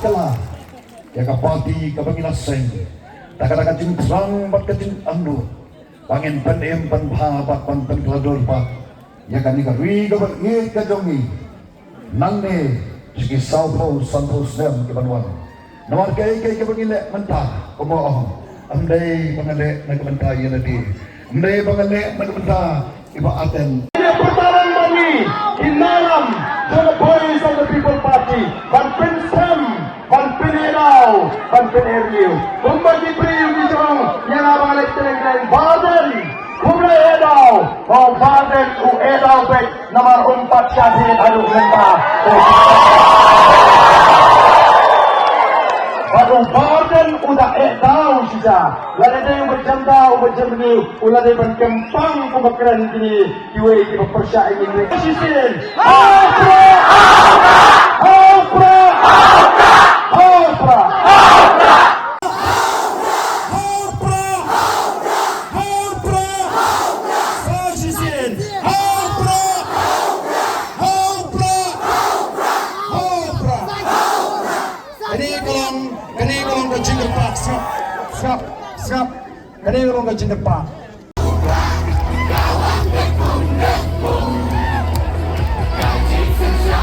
kala ya kapati kabangilaseng takadakan jing serang bat kajing andu pangin penem panbha bat pan kelador bat ya kani karui gabar ye kajongi nangne sigi saupo santos dem ke banwan nomor kai kabangile mentah komo andai pangale nak mentah ye nadi andai pangale nak mentah iba aten pertarungan bani inalam the boys of the people party ban pensam ban penirau ban peneriu kumbagi priu kijong yang abang lek teneng badan kumla edau mau badan u edau baik nomor 4 syahid adu lempah baru badan udah edau sisa lada yang berjanda berjemni ulah dia berkembang pemakaran kini kiwe kita percaya ini sisin Opera Opera Opera Opera Siap, kini kalau ke Jendepa. Kaji shisha,